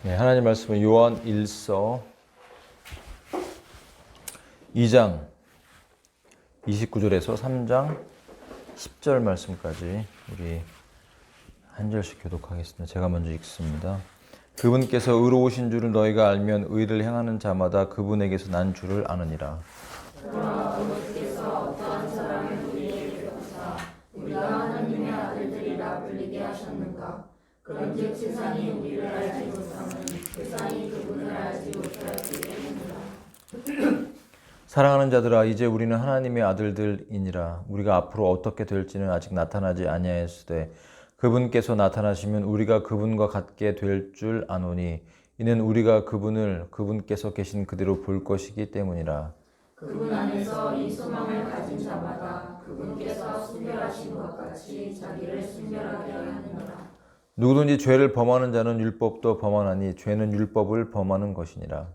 네, 하나님 말씀은 요한 1서 2장 29절에서 3장 10절 말씀까지 우리 한 절씩 교독하겠습니다. 제가 먼저 읽습니다. 그분께서 의로우신 줄을 너희가 알면 의를 행하는 자마다 그분에게서 난 줄을 아느니라. 그러나 아버지께서 어떠한 사람을 우리에게 주사 우리가 하나님의 아들들이라 불리게 하셨는가? 그런즉 세상이 우리를 알지 못하면 세상이 그분을 알지 못하였기 때문이라. 사랑하는 자들아, 이제 우리는 하나님의 아들들이니라. 우리가 앞으로 어떻게 될지는 아직 나타나지 아니하였으되 그분께서 나타나시면 우리가 그분과 같게 될 줄 아노니 이는 우리가 그분께서 계신 그대로 볼 것이기 때문이라. 그분 안에서 이 소망을 가진 자마다 그분께서 순결하신 것 같이 자기를 순결하게 하느니라. 누구든지 죄를 범하는 자는 율법도 범하나니 죄는 율법을 범하는 것이니라.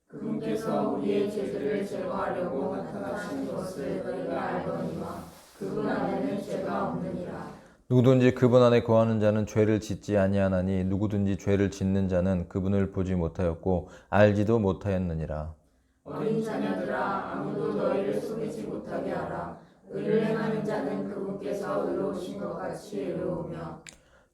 그분께서 우리의 죄들을 제거하려고 나타나신 것을 너희가 알거니와 그분 안에는 죄가 없느니라. 누구든지 그분 안에 거하는 자는 죄를 짓지 아니하나니 누구든지 죄를 짓는 자는 그분을 보지 못하였고 알지도 못하였느니라. 어린 자녀들아, 아무도 너희를 속이지 못하게 하라. 의를 행하는 자는 그분께서 의로우신 것 같이 의로우며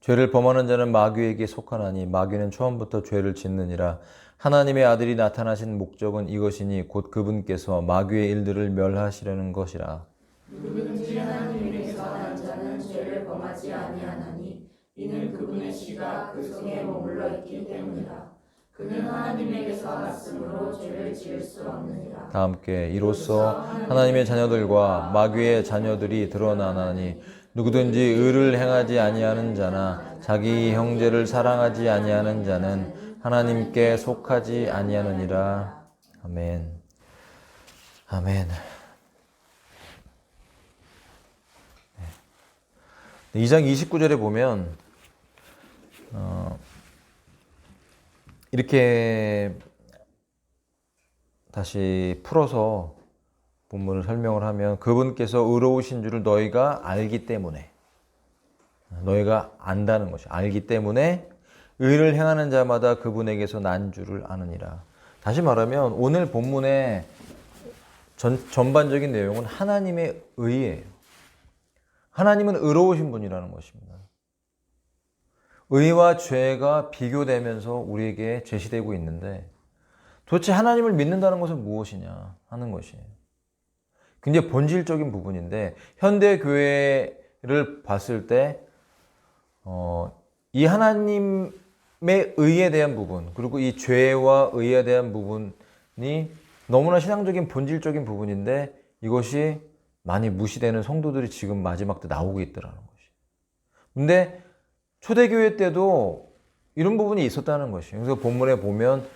죄를 범하는 자는 마귀에게 속하나니 마귀는 처음부터 죄를 짓느니라. 하나님의 아들이 나타나신 목적은 이것이니 곧 그분께서 마귀의 일들을 멸하시려는 것이라. 누구든지 하나님에게서 난 자는 죄를 범하지 아니하나니 이는 그분의 씨가 그 속에 머물러 있기 때문이라. 그는 하나님에게서 왔으므로 죄를 지을 수 없느니라. 다 함께 이로써 하나님의 자녀들과 마귀의 자녀들이 드러나나니 누구든지 의를 행하지 아니하는 자나 자기 형제를 사랑하지 아니하는 자는 하나님께 속하지 아니하느니라. 아멘. 아멘. 2장 29절에 보면 이렇게 다시 풀어서 본문을 설명을 하면 그분께서 의로우신 줄을 너희가 알기 때문에, 너희가 안다는 것이 알기 때문에 의를 행하는 자마다 그분에게서 난 줄을 아느니라. 다시 말하면 오늘 본문의 전반적인 내용은 하나님의 의예요. 하나님은 의로우신 분이라는 것입니다. 의와 죄가 비교되면서 우리에게 제시되고 있는데 도대체 하나님을 믿는다는 것은 무엇이냐 하는 것이에요. 굉장히 본질적인 부분인데 현대 교회를 봤을 때 이 하나님의 의에 대한 부분 그리고 이 죄와 의에 대한 부분이 너무나 신앙적인 본질적인 부분인데 이것이 많이 무시되는 성도들이 지금 마지막 때 나오고 있더라는 것이. 근데 초대교회 때도 이런 부분이 있었다는 것이에요. 그래서 본문에 보면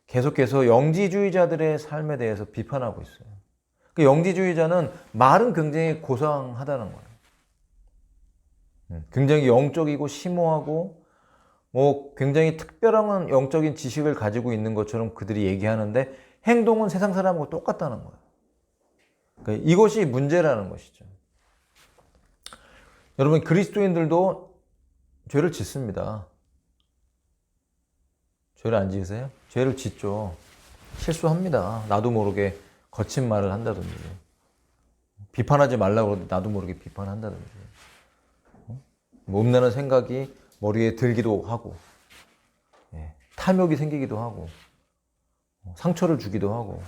계속해서 영지주의자들의 삶에 대해서 비판하고 있어요. 그 영지주의자는 말은 굉장히 고상하다는 거예요. 굉장히 영적이고 심오하고 굉장히 특별한 영적인 지식을 가지고 있는 것처럼 그들이 얘기하는데 행동은 세상 사람하고 똑같다는 거예요. 그러니까 이것이 문제라는 것이죠. 여러분, 그리스도인들도 죄를 짓습니다. 죄를 안 지으세요? 죄를 짓죠. 실수합니다. 나도 모르게 거친 말을 한다든지 비판하지 말라고 그러는데 나도 모르게 비판한다든지 못나는 생각이 머리에 들기도 하고 탐욕이 생기기도 하고 상처를 주기도 하고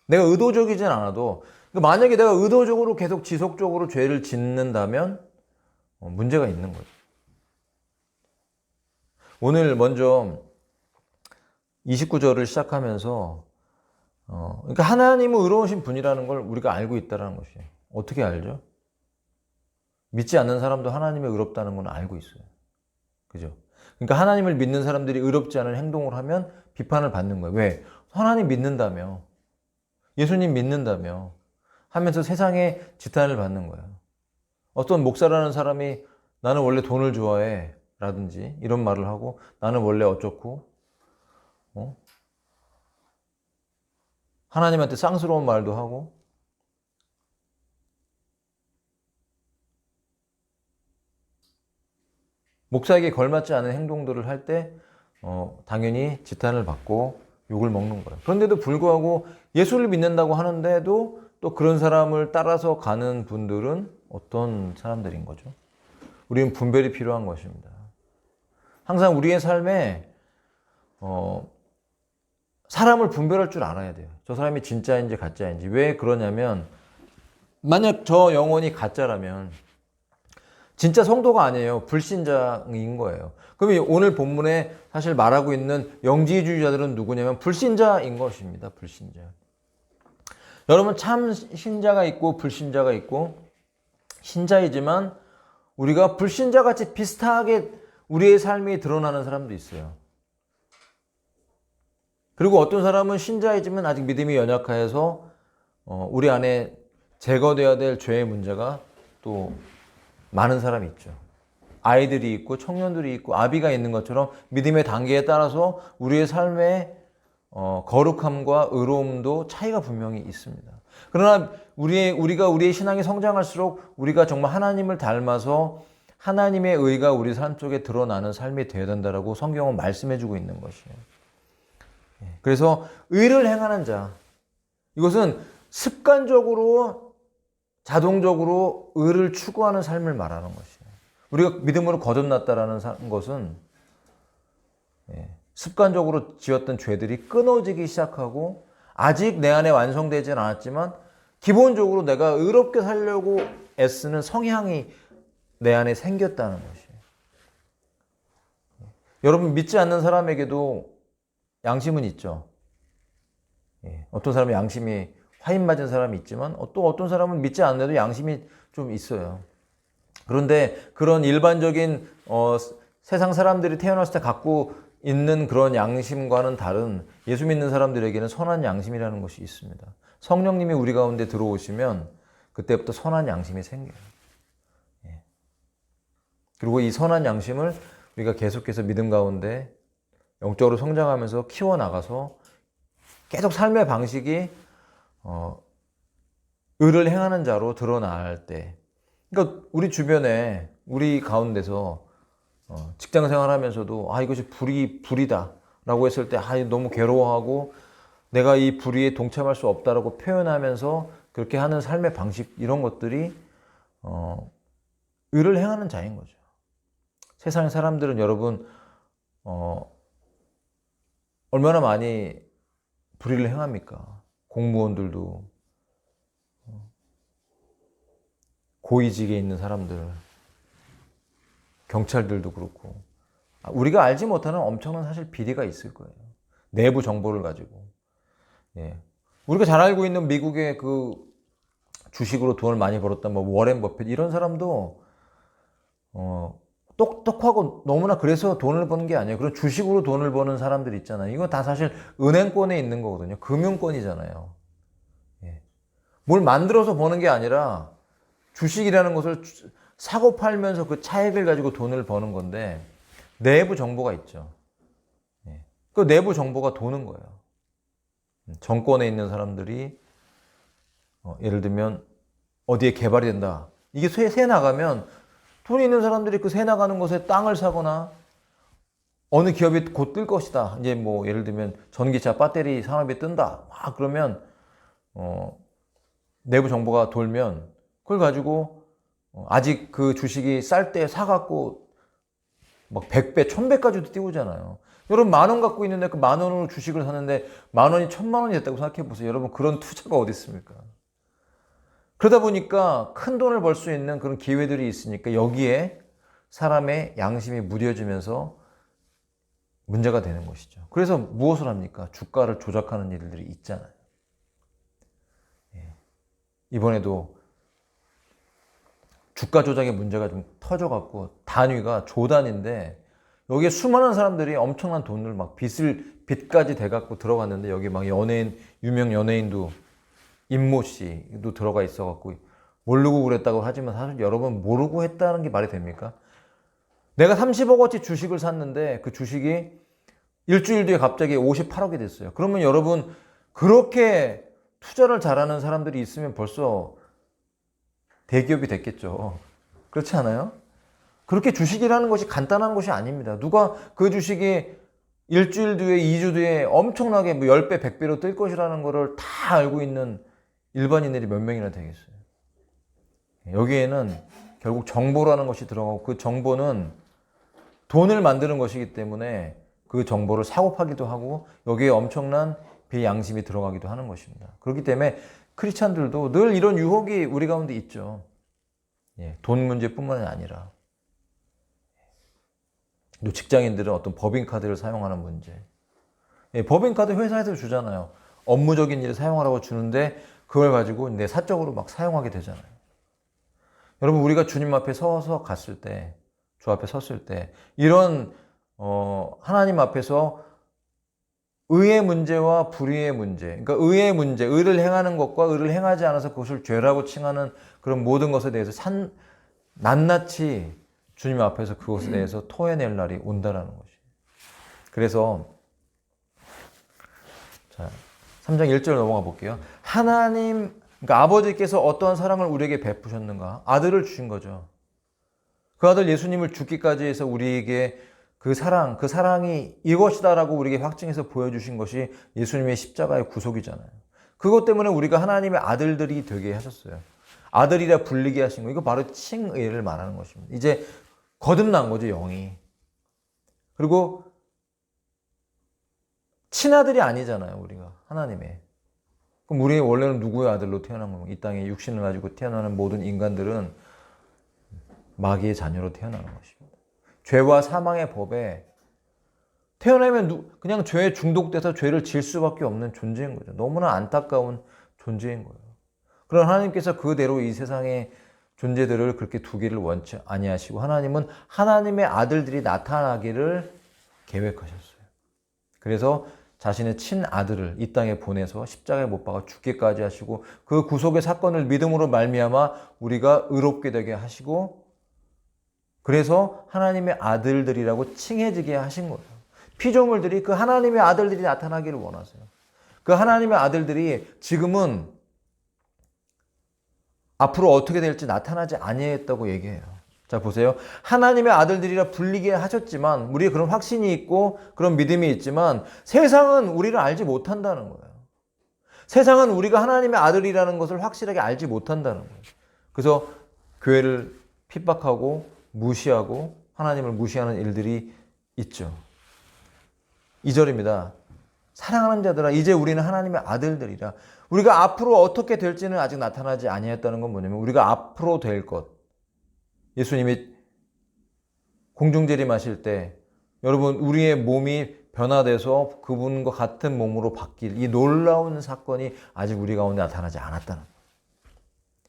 내가 의도적이진 않아도 만약에 내가 의도적으로 계속 지속적으로 죄를 짓는다면 문제가 있는 거죠. 오늘 먼저 29절을 시작하면서 그러니까 하나님은 의로우신 분이라는 걸 우리가 알고 있다는 것이에요. 어떻게 알죠? 믿지 않는 사람도 하나님이 의롭다는 건 알고 있어요. 그죠? 그러니까 하나님을 믿는 사람들이 의롭지 않은 행동을 하면 비판을 받는 거예요. 왜? 하나님 믿는다며, 예수님 믿는다며 하면서 세상에 지탄을 받는 거예요. 어떤 목사라는 사람이 나는 원래 돈을 좋아해 라든지 이런 말을 하고 나는 원래 어쩌고 하나님한테 쌍스러운 말도 하고 목사에게 걸맞지 않은 행동들을 할 때 당연히 지탄을 받고 욕을 먹는 거예요. 그런데도 불구하고 예수를 믿는다고 하는데도 또 그런 사람을 따라서 가는 분들은 어떤 사람들인 거죠? 우리는 분별이 필요한 것입니다. 항상 우리의 삶에 사람을 분별할 줄 알아야 돼요. 저 사람이 진짜인지 가짜인지. 왜 그러냐면 만약 저 영혼이 가짜라면 진짜 성도가 아니에요. 불신자인 거예요. 그럼 오늘 본문에 사실 말하고 있는 영지주의자들은 누구냐면 불신자인 것입니다. 불신자. 여러분 참 신자가 있고 불신자가 있고 신자이지만 우리가 불신자같이 비슷하게 우리의 삶이 드러나는 사람도 있어요. 그리고 어떤 사람은 신자이지만 아직 믿음이 연약해서 우리 안에 제거되어야 될 죄의 문제가 또 많은 사람이 있죠. 아이들이 있고 청년들이 있고 아비가 있는 것처럼 믿음의 단계에 따라서 우리의 삶의 거룩함과 의로움도 차이가 분명히 있습니다. 그러나 우리가 우리의 신앙이 성장할수록 우리가 정말 하나님을 닮아서 하나님의 의가 우리 삶 속에 드러나는 삶이 되어야 된다라고 성경은 말씀해주고 있는 것이에요. 그래서 의를 행하는 자, 이것은 습관적으로 자동적으로 의를 추구하는 삶을 말하는 것이에요. 우리가 믿음으로 거듭났다라는 것은 습관적으로 지었던 죄들이 끊어지기 시작하고 아직 내 안에 완성되지는 않았지만 기본적으로 내가 의롭게 살려고 애쓰는 성향이 내 안에 생겼다는 것이에요. 여러분 믿지 않는 사람에게도 양심은 있죠. 어떤 사람은 양심이 화인 맞은 사람이 있지만 또 어떤 사람은 믿지 않는데도 양심이 좀 있어요. 그런데 그런 일반적인 세상 사람들이 태어났을 때 갖고 있는 그런 양심과는 다른 예수 믿는 사람들에게는 선한 양심이라는 것이 있습니다. 성령님이 우리 가운데 들어오시면 그때부터 선한 양심이 생겨요. 그리고 이 선한 양심을 우리가 계속해서 믿음 가운데 영적으로 성장하면서 키워나가서 계속 삶의 방식이 의를 행하는 자로 드러날 때, 그러니까 우리 주변에 우리 가운데서 직장 생활하면서도 이것이 불이다 라고 했을 때 너무 괴로워하고 내가 이 불의에 동참할 수 없다라고 표현하면서 그렇게 하는 삶의 방식, 이런 것들이 의를 행하는 자인 거죠. 세상 사람들은 여러분 얼마나 많이 불의를 행합니까? 공무원들도, 고위직에 있는 사람들, 경찰들도 그렇고, 우리가 알지 못하는 엄청난 사실 비리가 있을 거예요. 내부 정보를 가지고. 우리가 잘 알고 있는 미국의 그 주식으로 돈을 많이 벌었던 워렌 버핏 이런 사람도 똑똑하고 너무나 그래서 돈을 버는 게 아니에요. 그런 주식으로 돈을 버는 사람들 있잖아요. 이거 다 사실 은행권에 있는 거거든요. 금융권이잖아요. 뭘 만들어서 버는 게 아니라 주식이라는 것을 사고 팔면서 그 차익을 가지고 돈을 버는 건데 내부 정보가 있죠. 그 내부 정보가 도는 거예요. 정권에 있는 사람들이 예를 들면 어디에 개발이 된다. 이게 새 나가면 돈이 있는 사람들이 그 새 나가는 곳에 땅을 사거나 어느 기업이 곧 뜰 것이다. 이제 예를 들면 전기차 배터리 산업이 뜬다. 그러면 내부 정보가 돌면 그걸 가지고 아직 그 주식이 쌀 때 사갖고 100배, 1000배까지도 띄우잖아요. 여러분 10,000원 갖고 있는데 그 10,000원으로 주식을 사는데 10,000원이 1,000,000원이 됐다고 생각해 보세요. 여러분 그런 투자가 어디 있습니까? 그러다 보니까 큰 돈을 벌 수 있는 그런 기회들이 있으니까 여기에 사람의 양심이 무뎌지면서 문제가 되는 것이죠. 그래서 무엇을 합니까? 주가를 조작하는 일들이 있잖아요. 이번에도 주가 조작의 문제가 좀 터져갖고 단위가 조단인데 여기에 수많은 사람들이 엄청난 돈을 빚까지 대갖고 들어갔는데 여기 유명 연예인도 임모 씨도 들어가 있어갖고 모르고 그랬다고 하지만 사실 여러분 모르고 했다는 게 말이 됩니까? 내가 30억어치 주식을 샀는데 그 주식이 일주일 뒤에 갑자기 58억이 됐어요. 그러면 여러분 그렇게 투자를 잘하는 사람들이 있으면 벌써 대기업이 됐겠죠. 그렇지 않아요? 그렇게 주식이라는 것이 간단한 것이 아닙니다. 누가 그 주식이 일주일 뒤에, 2주 뒤에 엄청나게 뭐 10배, 100배로 뜰 것이라는 것을 다 알고 있는 일반인들이 몇 명이나 되겠어요. 여기에는 결국 정보라는 것이 들어가고 그 정보는 돈을 만드는 것이기 때문에 그 정보를 사고 파기도 하고 여기에 엄청난 비양심이 들어가기도 하는 것입니다. 그렇기 때문에 크리스찬들도 늘 이런 유혹이 우리 가운데 있죠. 돈 문제뿐만 아니라 또 직장인들은 어떤 법인카드를 사용하는 문제. 법인카드 회사에서 주잖아요. 업무적인 일에 사용하라고 주는데 그걸 가지고 내 사적으로 막 사용하게 되잖아요. 여러분 우리가 주님 앞에 서서 갔을 때, 주 앞에 섰을 때 이런 하나님 앞에서 의의 문제와 불의의 문제, 그러니까 의의 문제, 의를 행하는 것과 의를 행하지 않아서 그것을 죄라고 칭하는 그런 모든 것에 대해서 낱낱이 주님 앞에서 그것에 대해서 토해낼 날이 온다라는 것이에요. 그래서 자, 3장 1절 넘어가 볼게요. 하나님, 그러니까 아버지께서 어떠한 사랑을 우리에게 베푸셨는가? 아들을 주신 거죠. 그 아들 예수님을 죽기까지 해서 우리에게 그 사랑이 이것이다라고 우리에게 확증해서 보여주신 것이 예수님의 십자가의 구속이잖아요. 그것 때문에 우리가 하나님의 아들들이 되게 하셨어요. 아들이라 불리게 하신 거. 이거 바로 칭의를 말하는 것입니다. 이제 거듭난 거죠, 영이. 그리고 친아들이 아니잖아요, 우리가. 하나님의. 그럼 우리 원래는 누구의 아들로 태어난 건가? 이 땅에 육신을 가지고 태어나는 모든 인간들은 마귀의 자녀로 태어나는 것입니다. 죄와 사망의 법에 태어나면 그냥 죄에 중독돼서 죄를 지을 수밖에 없는 존재인 거죠. 너무나 안타까운 존재인 거예요. 그러나 하나님께서 그대로 이 세상의 존재들을 그렇게 두기를 원치 아니하시고 하나님은 하나님의 아들들이 나타나기를 계획하셨어요. 그래서 자신의 친아들을 이 땅에 보내서 십자가에 못 박아 죽기까지 하시고 그 구속의 사건을 믿음으로 말미암아 우리가 의롭게 되게 하시고 그래서 하나님의 아들들이라고 칭해지게 하신 거예요. 피조물들이 그 하나님의 아들들이 나타나기를 원하세요. 그 하나님의 아들들이 지금은 앞으로 어떻게 될지 나타나지 아니했다고 얘기해요. 자 보세요. 하나님의 아들들이라 불리게 하셨지만 우리의 그런 확신이 있고 그런 믿음이 있지만 세상은 우리를 알지 못한다는 거예요. 세상은 우리가 하나님의 아들이라는 것을 확실하게 알지 못한다는 거예요. 그래서 교회를 핍박하고 무시하고 하나님을 무시하는 일들이 있죠. 2절입니다. 사랑하는 자들아 이제 우리는 하나님의 아들들이라. 우리가 앞으로 어떻게 될지는 아직 나타나지 아니했다는 건 뭐냐면 우리가 앞으로 될 것. 예수님이 공중재림하실 때 여러분 우리의 몸이 변화돼서 그분과 같은 몸으로 바뀔 이 놀라운 사건이 아직 우리 가운데 나타나지 않았다는 거예요.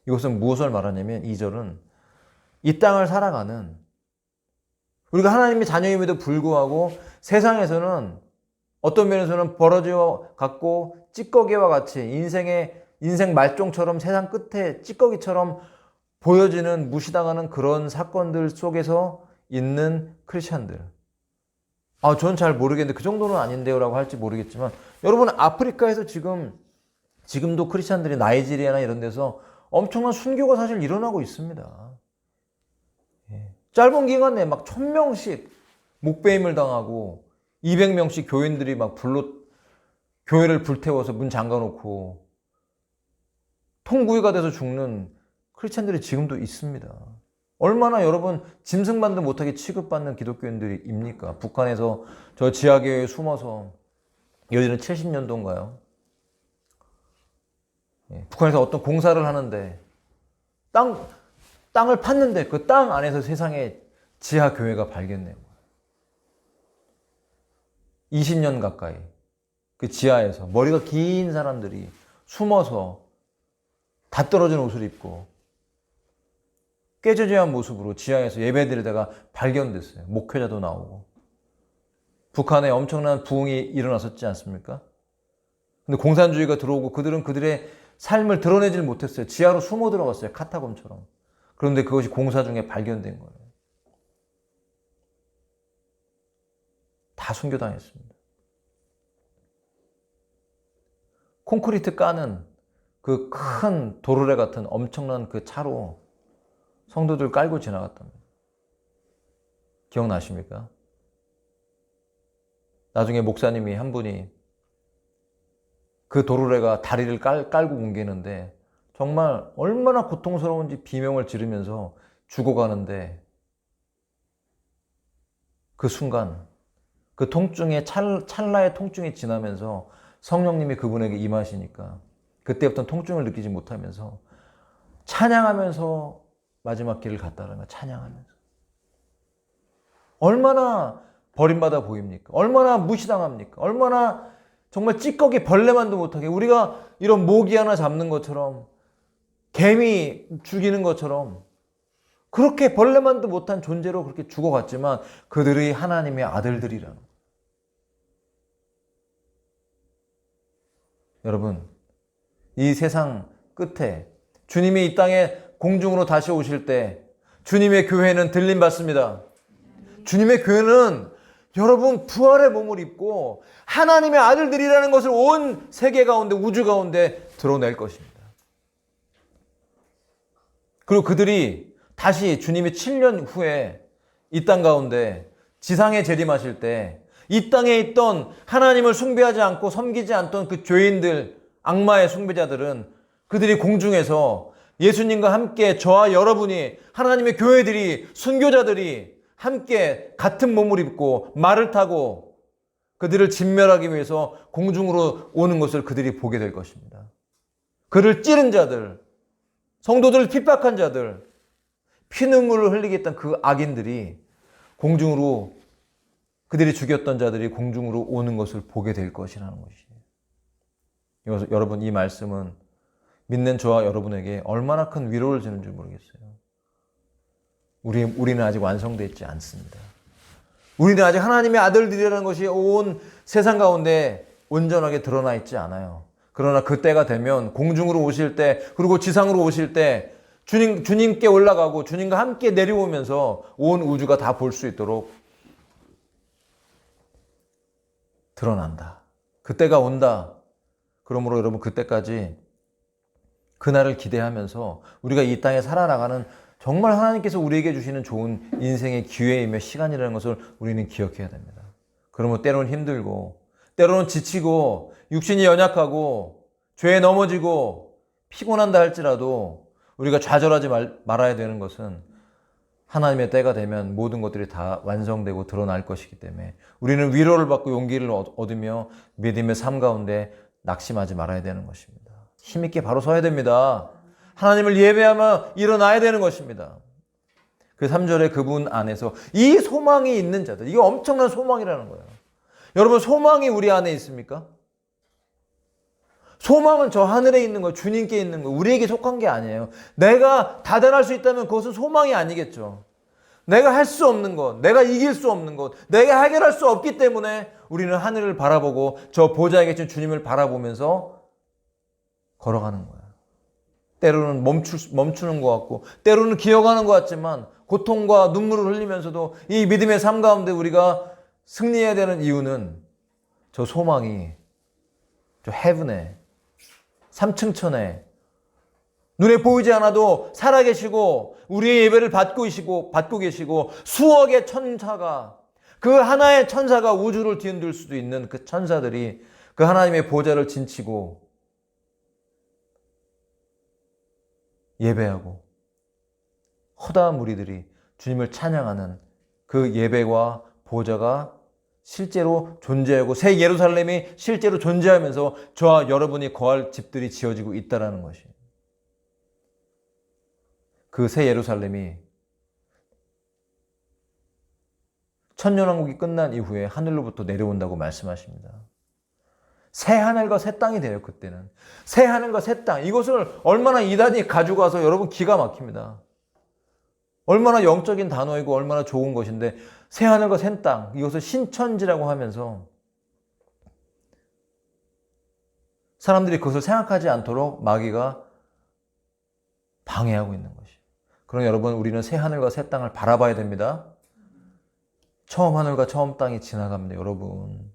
이것은 무엇을 말하냐면 2절은 이 땅을 살아가는 우리가 하나님의 자녀임에도 불구하고 세상에서는 어떤 면에서는 버러지와 같고 찌꺼기와 같이 인생 말종처럼 세상 끝에 찌꺼기처럼 보여지는 무시당하는 그런 사건들 속에서 있는 크리스찬들. 전 잘 모르겠는데 그 정도는 아닌데요 라고 할지 모르겠지만 여러분 아프리카에서 지금도 크리스찬들이 나이지리아나 이런 데서 엄청난 순교가 사실 일어나고 있습니다. 짧은 기간 내에 막 1000명씩 목배임을 당하고 200명씩 교인들이 막 교회를 불태워서 문 잠가놓고 통구이가 돼서 죽는 크리스찬들이 지금도 있습니다. 얼마나 여러분 짐승만도 못하게 취급받는 기독교인들입니까? 북한에서 저 지하교회에 숨어서 여기는 70년도인가요? 북한에서 어떤 공사를 하는데 땅을 팠는데 그 땅 안에서 세상에 지하교회가 발견된 거예요. 20년 가까이 그 지하에서 머리가 긴 사람들이 숨어서 다 떨어진 옷을 입고 깨져져한 모습으로 지하에서 예배드리다가 발견됐어요. 목회자도 나오고. 북한에 엄청난 부흥이 일어났었지 않습니까? 근데 공산주의가 들어오고 그들은 그들의 삶을 드러내질 못했어요. 지하로 숨어 들어갔어요. 카타콤처럼. 그런데 그것이 공사 중에 발견된 거예요. 다 순교당했습니다. 콘크리트 까는 그 큰 도르래 같은 엄청난 그 차로 성도들 깔고 지나갔답니다. 기억나십니까? 나중에 목사님이 한 분이 그 도르래가 다리를 깔고 옮기는데 정말 얼마나 고통스러운지 비명을 지르면서 죽어가는데 그 순간 그 통증의 찰나의 통증이 지나면서 성령님이 그분에게 임하시니까 그때부터 통증을 느끼지 못하면서 찬양하면서 마지막 길을 갔다는 거야. 찬양하면서. 얼마나 버림받아 보입니까? 얼마나 무시당합니까? 얼마나 정말 찌꺼기 벌레만도 못하게 우리가 이런 모기 하나 잡는 것처럼 개미 죽이는 것처럼 그렇게 벌레만도 못한 존재로 그렇게 죽어갔지만 그들이 하나님의 아들들이라는 거예요. 여러분, 이 세상 끝에 주님이 이 땅에 공중으로 다시 오실 때 주님의 교회는 들림 받습니다. 주님의 교회는 여러분 부활의 몸을 입고 하나님의 아들들이라는 것을 온 세계 가운데 우주 가운데 드러낼 것입니다. 그리고 그들이 다시 주님이 7년 후에 이 땅 가운데 지상에 재림하실 때 이 땅에 있던 하나님을 숭배하지 않고 섬기지 않던 그 죄인들, 악마의 숭배자들은 그들이 공중에서 예수님과 함께 저와 여러분이 하나님의 교회들이 순교자들이 함께 같은 몸을 입고 말을 타고 그들을 진멸하기 위해서 공중으로 오는 것을 그들이 보게 될 것입니다. 그를 찌른 자들, 성도들을 핍박한 자들, 피눈물을 흘리게 했던 그 악인들이 공중으로 그들이 죽였던 자들이 공중으로 오는 것을 보게 될 것이라는 것이에요. 여러분 이 말씀은 믿는 저와 여러분에게 얼마나 큰 위로를 주는지 모르겠어요. 우리는 아직 완성되어 있지 않습니다. 우리는 아직 하나님의 아들들이라는 것이 온 세상 가운데 온전하게 드러나 있지 않아요. 그러나 그때가 되면 공중으로 오실 때 그리고 지상으로 오실 때 주님께 올라가고 주님과 함께 내려오면서 온 우주가 다 볼 수 있도록 드러난다. 그때가 온다. 그러므로 여러분 그때까지 그날을 기대하면서 우리가 이 땅에 살아나가는 정말 하나님께서 우리에게 주시는 좋은 인생의 기회이며 시간이라는 것을 우리는 기억해야 됩니다. 그러면 때로는 힘들고 때로는 지치고 육신이 연약하고 죄에 넘어지고 피곤한다 할지라도 우리가 좌절하지 말아야 되는 것은 하나님의 때가 되면 모든 것들이 다 완성되고 드러날 것이기 때문에 우리는 위로를 받고 용기를 얻으며 믿음의 삶 가운데 낙심하지 말아야 되는 것입니다. 힘있게 바로 서야 됩니다. 하나님을 예배하며 일어나야 되는 것입니다. 그 3절에 그분 안에서 이 소망이 있는 자들, 이게 엄청난 소망이라는 거예요. 여러분 소망이 우리 안에 있습니까? 소망은 저 하늘에 있는 거, 주님께 있는 거, 우리에게 속한 게 아니에요. 내가 다단할 수 있다면 그것은 소망이 아니겠죠. 내가 할 수 없는 것, 내가 이길 수 없는 것, 내가 해결할 수 없기 때문에 우리는 하늘을 바라보고 저 보좌에 계신 주님을 바라보면서 걸어가는 거예요. 때로는 멈추는 것 같고 때로는 기어가는 것 같지만 고통과 눈물을 흘리면서도 이 믿음의 삶 가운데 우리가 승리해야 되는 이유는 저 소망이 저 헤븐에 3층천에 눈에 보이지 않아도 살아계시고 우리의 예배를 받고 계시고 수억의 천사가 그 하나의 천사가 우주를 뒤흔들 수도 있는 그 천사들이 그 하나님의 보좌를 진치고 예배하고 허다한 무리들이 주님을 찬양하는 그 예배와 보좌가 실제로 존재하고 새 예루살렘이 실제로 존재하면서 저와 여러분이 거할 집들이 지어지고 있다는 것이에요. 그 새 예루살렘이 천년왕국이 끝난 이후에 하늘로부터 내려온다고 말씀하십니다. 새 하늘과 새 땅이 돼요. 그때는 새 하늘과 새 땅, 이것을 얼마나 이단이 가지고 와서 여러분 기가 막힙니다. 얼마나 영적인 단어이고 얼마나 좋은 것인데 새 하늘과 새 땅, 이것을 신천지라고 하면서 사람들이 그것을 생각하지 않도록 마귀가 방해하고 있는 것이에요. 그럼 여러분 우리는 새 하늘과 새 땅을 바라봐야 됩니다. 처음 하늘과 처음 땅이 지나갑니다. 여러분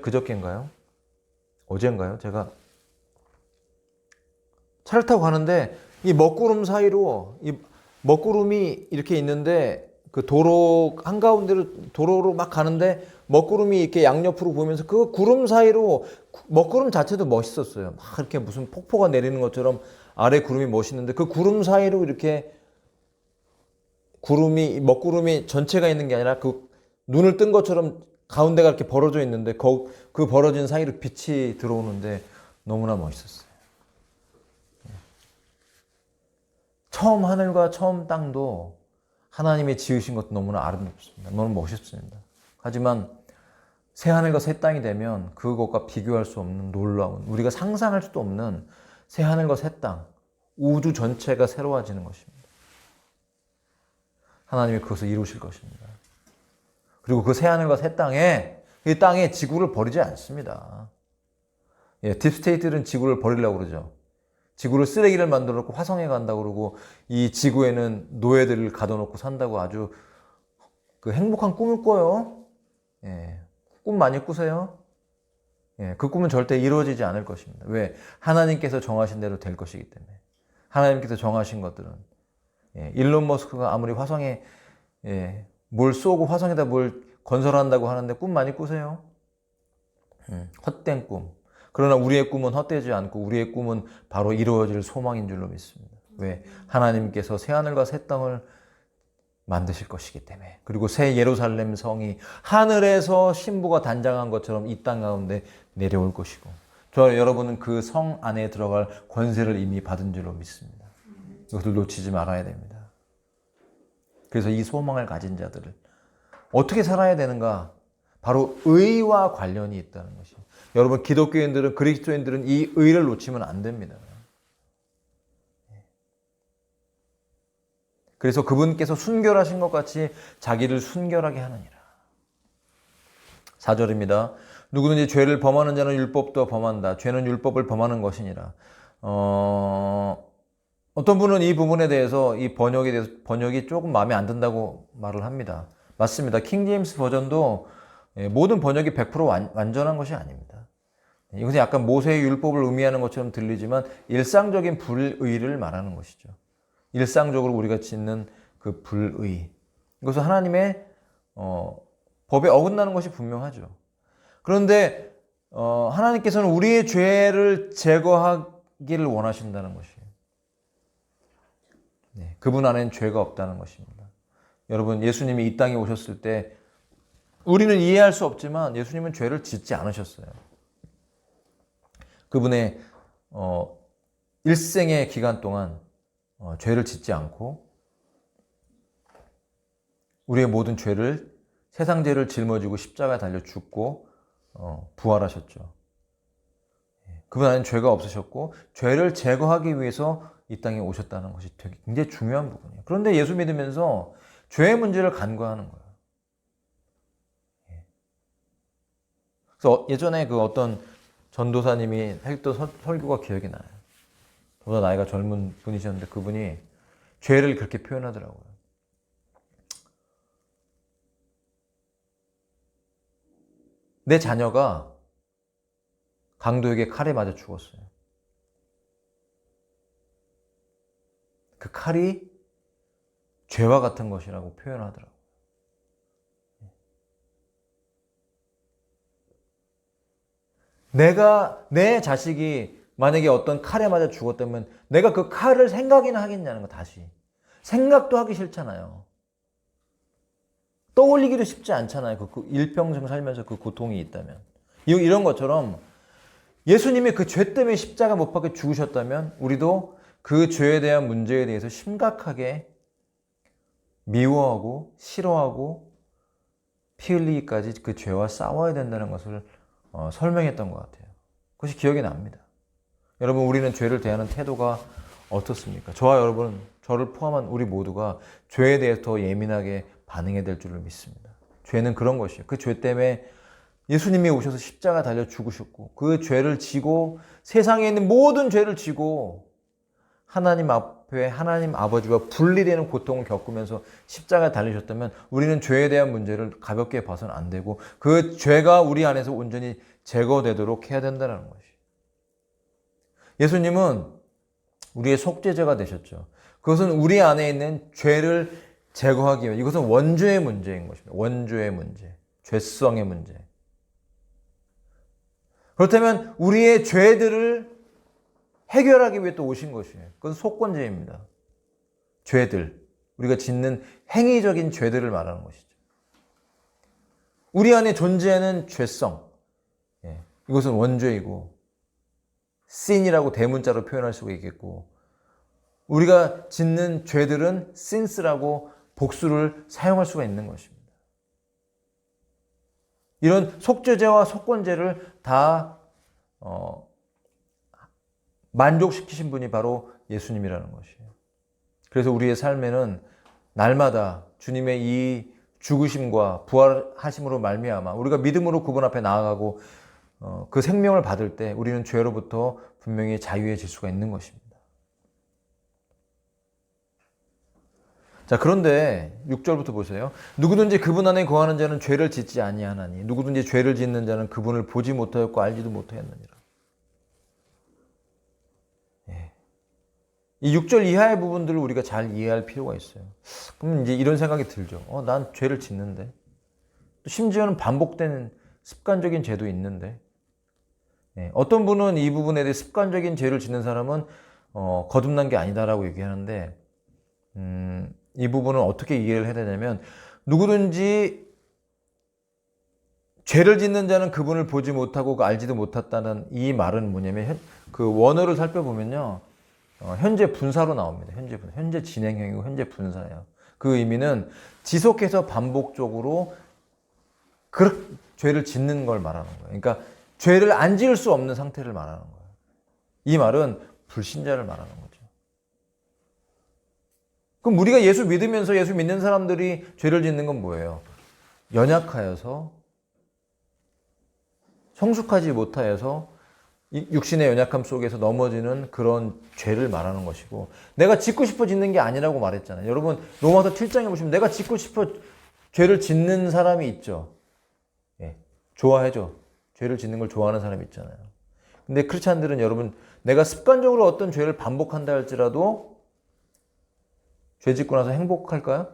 그저께인가요? 어젠가요? 제가 차를 타고 가는데 이 먹구름 사이로 이 먹구름이 이렇게 있는데 그 도로 한가운데로 도로로 막 가는데 먹구름이 이렇게 양옆으로 보이면서 그 구름 사이로 먹구름 자체도 멋있었어요. 막 이렇게 무슨 폭포가 내리는 것처럼 아래 구름이 멋있는데 그 구름 사이로 이렇게 먹구름이 전체가 있는 게 아니라 그 눈을 뜬 것처럼 가운데가 이렇게 벌어져 있는데 그 벌어진 사이로 빛이 들어오는데 너무나 멋있었어요. 처음 하늘과 처음 땅도 하나님이 지으신 것도 너무나 아름답습니다. 너무 멋있습니다. 하지만 새 하늘과 새 땅이 되면 그것과 비교할 수 없는 놀라운, 우리가 상상할 수도 없는 새 하늘과 새 땅, 우주 전체가 새로워지는 것입니다. 하나님이 그것을 이루실 것입니다. 그리고 그 새 하늘과 새 땅에, 이 땅에 지구를 버리지 않습니다. 딥스테이트는 지구를 버리려고 그러죠. 지구를 쓰레기를 만들어 놓고 화성에 간다고 그러고 이 지구에는 노예들을 가둬놓고 산다고 아주 그 행복한 꿈을 꿔요. 꿈 많이 꾸세요. 그 꿈은 절대 이루어지지 않을 것입니다. 왜? 하나님께서 정하신 대로 될 것이기 때문에. 하나님께서 정하신 것들은 일론 머스크가 아무리 화성에 뭘 쏘고 화성에다 뭘 건설한다고 하는데 꿈 많이 꾸세요. 헛된 꿈. 그러나 우리의 꿈은 헛되지 않고 우리의 꿈은 바로 이루어질 소망인 줄로 믿습니다. 왜? 하나님께서 새하늘과 새 땅을 만드실 것이기 때문에. 그리고 새 예루살렘 성이 하늘에서 신부가 단장한 것처럼 이 땅 가운데 내려올 것이고 여러분은 그 성 안에 들어갈 권세를 이미 받은 줄로 믿습니다. 이것을 놓치지 말아야 됩니다. 그래서 이 소망을 가진 자들을 어떻게 살아야 되는가? 바로 의와 관련이 있다는 것이죠. 여러분 기독교인들은 그리스도인들은 이 의를 놓치면 안 됩니다. 그래서 그분께서 순결하신 것 같이 자기를 순결하게 하느니라. 4절입니다. 누구든지 죄를 범하는 자는 율법도 범한다. 죄는 율법을 범하는 것이니라. 어떤 분은 이 부분에 대해서 이 번역이 조금 마음에 안 든다고 말을 합니다. 맞습니다. 킹제임스 버전도 모든 번역이 100% 완전한 것이 아닙니다. 이것은 약간 모세의 율법을 의미하는 것처럼 들리지만 일상적인 불의를 말하는 것이죠. 일상적으로 우리가 짓는 그 불의. 이것은 하나님의 법에 어긋나는 것이 분명하죠. 그런데 하나님께서는 우리의 죄를 제거하기를 원하신다는 것이에요. 그분 안에는 죄가 없다는 것입니다. 여러분 예수님이 이 땅에 오셨을 때 우리는 이해할 수 없지만 예수님은 죄를 짓지 않으셨어요. 그분의 일생의 기간 동안 죄를 짓지 않고 우리의 모든 죄를 세상 죄를 짊어지고 십자가에 달려 죽고 부활하셨죠. 그분 안에는 죄가 없으셨고 죄를 제거하기 위해서 이 땅에 오셨다는 것이 되게 굉장히 중요한 부분이에요. 그런데 예수 믿으면서 죄의 문제를 간과하는 거예요. 그래서 예전에 그 어떤 전도사님이 했던 설교가 기억이 나요. 보다 나이가 젊은 분이셨는데 그분이 죄를 그렇게 표현하더라고요. 내 자녀가 강도에게 칼에 맞아 죽었어요. 그 칼이 죄와 같은 것이라고 표현하더라고요. 내 자식이 만약에 어떤 칼에 맞아 죽었다면 내가 그 칼을 생각이나 하겠냐는 거 다시. 생각도 하기 싫잖아요. 떠올리기도 쉽지 않잖아요. 그 일평생 살면서 그 고통이 있다면. 이런 것처럼 예수님이 그 죄 때문에 십자가 못 박혀 죽으셨다면 우리도 그 죄에 대한 문제에 대해서 심각하게 미워하고 싫어하고 피 흘리기까지 그 죄와 싸워야 된다는 것을 설명했던 것 같아요. 그것이 기억이 납니다. 여러분 우리는 죄를 대하는 태도가 어떻습니까? 저와 여러분, 저를 포함한 우리 모두가 죄에 대해서 더 예민하게 반응해야 될 줄을 믿습니다. 죄는 그런 것이에요. 그 죄 때문에 예수님이 오셔서 십자가 달려 죽으셨고 그 죄를 지고 세상에 있는 모든 죄를 지고 하나님 앞에 하나님 아버지와 분리되는 고통을 겪으면서 십자가에 달리셨다면 우리는 죄에 대한 문제를 가볍게 봐서는 안 되고 그 죄가 우리 안에서 온전히 제거되도록 해야 된다는 것이. 예수님은 우리의 속죄제가 되셨죠. 그것은 우리 안에 있는 죄를 제거하기 위해 이것은 원죄의 문제인 것입니다. 원죄의 문제, 죄성의 문제. 그렇다면 우리의 죄들을 해결하기 위해 또 오신 것이에요. 그건 속건제입니다. 죄들, 우리가 짓는 행위적인 죄들을 말하는 것이죠. 우리 안에 존재하는 죄성, 이것은 원죄이고 sin이라고 대문자로 표현할 수가 있겠고, 우리가 짓는 죄들은 sins라고 복수를 사용할 수가 있는 것입니다. 이런 속죄죄와 속건죄를 다 만족시키신 분이 바로 예수님이라는 것이에요. 그래서 우리의 삶에는 날마다 주님의 이 죽으심과 부활하심으로 말미암아 우리가 믿음으로 그분 앞에 나아가고 그 생명을 받을 때 우리는 죄로부터 분명히 자유해질 수가 있는 것입니다. 자, 그런데 6절부터 보세요. 누구든지 그분 안에 거하는 자는 죄를 짓지 아니하나니 누구든지 죄를 짓는 자는 그분을 보지 못하였고 알지도 못하였느니라. 이 6절 이하의 부분들을 우리가 잘 이해할 필요가 있어요. 그럼 이제 이런 생각이 들죠. 난 죄를 짓는데. 또 심지어는 반복되는 습관적인 죄도 있는데. 어떤 분은 이 부분에 대해 습관적인 죄를 짓는 사람은 거듭난 게 아니다라고 얘기하는데, 이 부분은 어떻게 이해를 해야 되냐면, 누구든지 죄를 짓는 자는 그분을 보지 못하고 알지도 못했다는 이 말은 뭐냐면, 그 원어를 살펴보면요, 현재 분사로 나옵니다. 현재 진행형이고 현재 분사예요. 그 의미는 지속해서 반복적으로 죄를 짓는 걸 말하는 거예요. 그러니까 죄를 안 지을 수 없는 상태를 말하는 거예요. 이 말은 불신자를 말하는 거죠. 그럼 우리가 예수 믿으면서 예수 믿는 사람들이 죄를 짓는 건 뭐예요? 연약하여서, 성숙하지 못하여서 육신의 연약함 속에서 넘어지는 그런 죄를 말하는 것이고, 내가 짓고 싶어 짓는 게 아니라고 말했잖아요. 여러분 로마서 7장에 보시면 내가 짓고 싶어 죄를 짓는 사람이 있죠. 좋아해죠. 죄를 짓는 걸 좋아하는 사람이 있잖아요. 근데 크리스찬들은 여러분, 내가 습관적으로 어떤 죄를 반복한다 할지라도 죄 짓고 나서 행복할까요?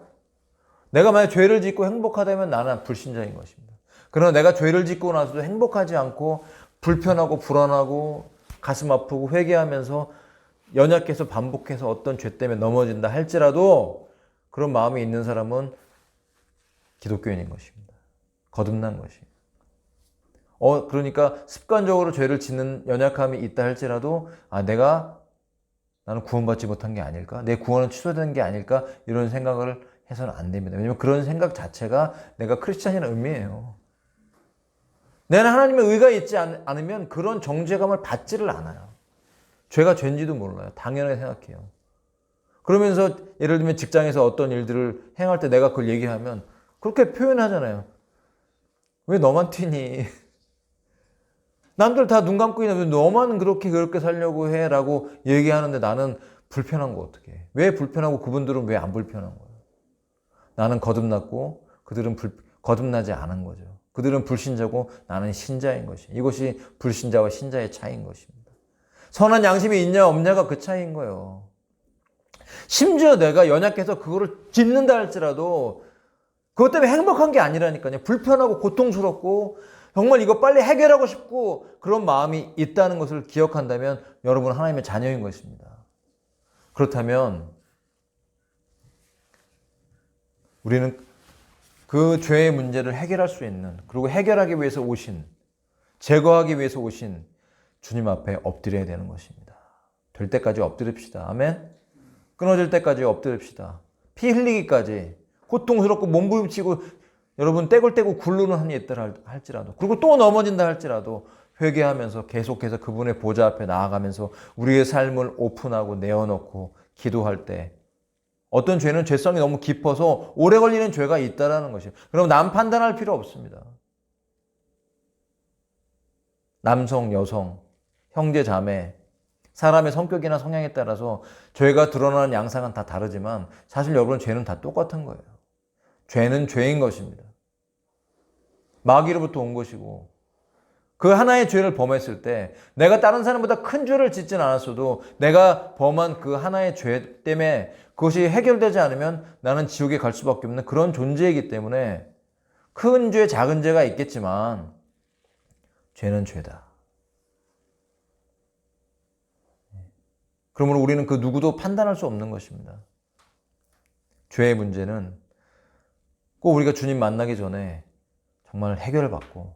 내가 만약 죄를 짓고 행복하다면 나는 불신자인 것입니다. 그러나 내가 죄를 짓고 나서도 행복하지 않고 불편하고 불안하고 가슴 아프고 회개하면서 연약해서 반복해서 어떤 죄 때문에 넘어진다 할지라도 그런 마음이 있는 사람은 기독교인인 것입니다. 거듭난 것이에요. 그러니까 습관적으로 죄를 짓는 연약함이 있다 할지라도 나는 구원받지 못한 게 아닐까? 내 구원은 취소된 게 아닐까? 이런 생각을 해서는 안 됩니다. 왜냐하면 그런 생각 자체가 내가 크리스찬이라는 의미예요. 내는 하나님의 의가 있지 않으면 그런 정죄감을 받지를 않아요. 죄가 죄인지도 몰라요. 당연하게 생각해요. 그러면서 예를 들면 직장에서 어떤 일들을 행할 때 내가 그걸 얘기하면 그렇게 표현하잖아요. 왜 너만 튀니? 남들 다 눈 감고 있는데 왜 너만 그렇게 살려고 해? 라고 얘기하는데 나는 불편한 거 어떻게 해? 왜 불편하고 그분들은 왜 안 불편한 거예요? 나는 거듭났고 그들은 거듭나지 않은 거죠. 그들은 불신자고 나는 신자인 것이. 이것이 불신자와 신자의 차이인 것입니다. 선한 양심이 있냐 없냐가 그 차이인 거예요. 심지어 내가 연약해서 그거를 짓는다 할지라도 그것 때문에 행복한 게 아니라니까요. 불편하고 고통스럽고 정말 이거 빨리 해결하고 싶고 그런 마음이 있다는 것을 기억한다면 여러분 하나님의 자녀인 것입니다. 그렇다면 우리는 그 죄의 문제를 해결할 수 있는, 그리고 해결하기 위해서 오신, 제거하기 위해서 오신 주님 앞에 엎드려야 되는 것입니다. 될 때까지 엎드립시다. 아멘. 끊어질 때까지 엎드립시다. 피 흘리기까지, 고통스럽고 몸부림치고 여러분 떼굴떼굴 굴르는 한이 있다 할지라도, 그리고 또 넘어진다 할지라도 회개하면서 계속해서 그분의 보좌 앞에 나아가면서 우리의 삶을 오픈하고 내어놓고 기도할 때, 어떤 죄는 죄성이 너무 깊어서 오래 걸리는 죄가 있다는 것이에요. 그럼 남 판단할 필요 없습니다. 남성, 여성, 형제, 자매, 사람의 성격이나 성향에 따라서 죄가 드러나는 양상은 다 다르지만 사실 여러분 죄는 다 똑같은 거예요. 죄는 죄인 것입니다. 마귀로부터 온 것이고 그 하나의 죄를 범했을 때 내가 다른 사람보다 큰 죄를 짓진 않았어도 내가 범한 그 하나의 죄 때문에 그것이 해결되지 않으면 나는 지옥에 갈 수밖에 없는 그런 존재이기 때문에 큰 죄, 작은 죄가 있겠지만 죄는 죄다. 그러므로 우리는 그 누구도 판단할 수 없는 것입니다. 죄의 문제는 꼭 우리가 주님 만나기 전에 정말 해결받고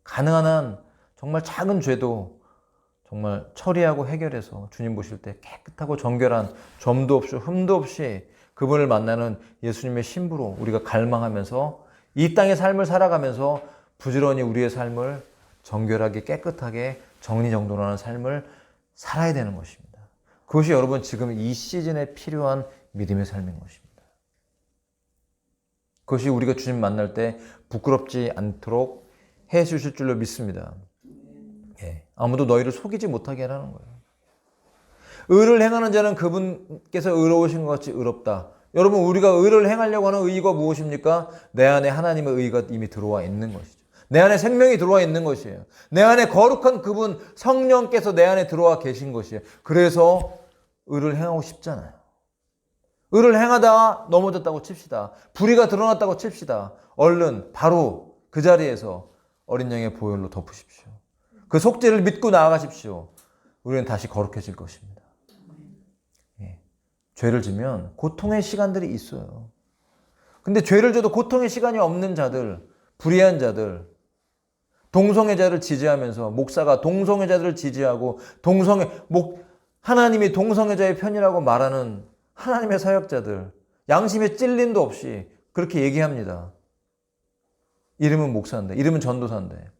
가능한 한 정말 작은 죄도 정말 처리하고 해결해서 주님 보실 때 깨끗하고 정결한 점도 없이 흠도 없이 그분을 만나는 예수님의 신부로 우리가 갈망하면서 이 땅의 삶을 살아가면서 부지런히 우리의 삶을 정결하게 깨끗하게 정리정돈하는 삶을 살아야 되는 것입니다. 그것이 여러분 지금 이 시즌에 필요한 믿음의 삶인 것입니다. 그것이 우리가 주님 만날 때 부끄럽지 않도록 해 주실 줄로 믿습니다. 예, 아무도 너희를 속이지 못하게 하라는 거예요. 의를 행하는 자는 그분께서 의로우신 것 같이 의롭다. 여러분 우리가 의를 행하려고 하는 의가 무엇입니까? 내 안에 하나님의 의가 이미 들어와 있는 것이죠. 내 안에 생명이 들어와 있는 것이에요. 내 안에 거룩한 그분 성령께서 내 안에 들어와 계신 것이에요. 그래서 의를 행하고 싶잖아요. 의를 행하다가 넘어졌다고 칩시다. 불의가 드러났다고 칩시다. 얼른 바로 그 자리에서 어린 양의 보혈로 덮으십시오. 그 속죄를 믿고 나아가십시오. 우리는 다시 거룩해질 것입니다. 예. 죄를 지면 고통의 시간들이 있어요. 근데 죄를 져도 고통의 시간이 없는 자들, 불의한 자들, 동성애자를 지지하면서 목사가 동성애자들을 지지하고 하나님이 동성애자의 편이라고 말하는 하나님의 사역자들, 양심에 찔림도 없이 그렇게 얘기합니다. 이름은 목사인데, 이름은 전도사인데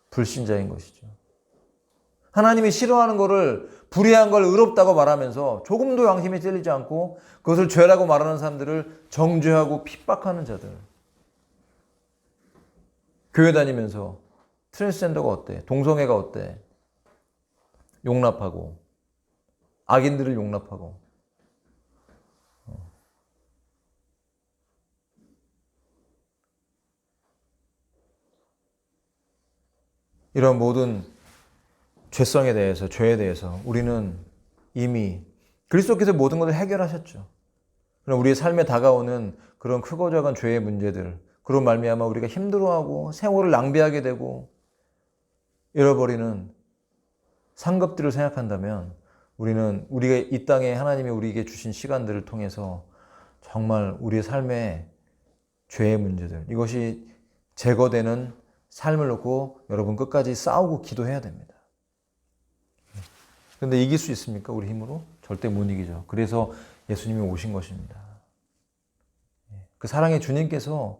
불신자인 것이죠. 하나님이 싫어하는 거를 불의한 걸 의롭다고 말하면서 조금도 양심에 찔리지 않고 그것을 죄라고 말하는 사람들을 정죄하고 핍박하는 자들. 교회 다니면서 트랜스젠더가 어때? 동성애가 어때? 용납하고 악인들을 용납하고 이런 모든 죄성에 대해서 죄에 대해서 우리는 이미 그리스도께서 모든 것을 해결하셨죠. 그럼 우리의 삶에 다가오는 그런 크고 작은 죄의 문제들 그런 말미암아 우리가 힘들어하고 세월을 낭비하게 되고 잃어버리는 상급들을 생각한다면 우리는 우리가 이 땅에 하나님이 우리에게 주신 시간들을 통해서 정말 우리의 삶의 죄의 문제들 이것이 제거되는 삶을 놓고 여러분 끝까지 싸우고 기도해야 됩니다. 그런데 이길 수 있습니까? 우리 힘으로? 절대 못 이기죠. 그래서 예수님이 오신 것입니다. 그 사랑의 주님께서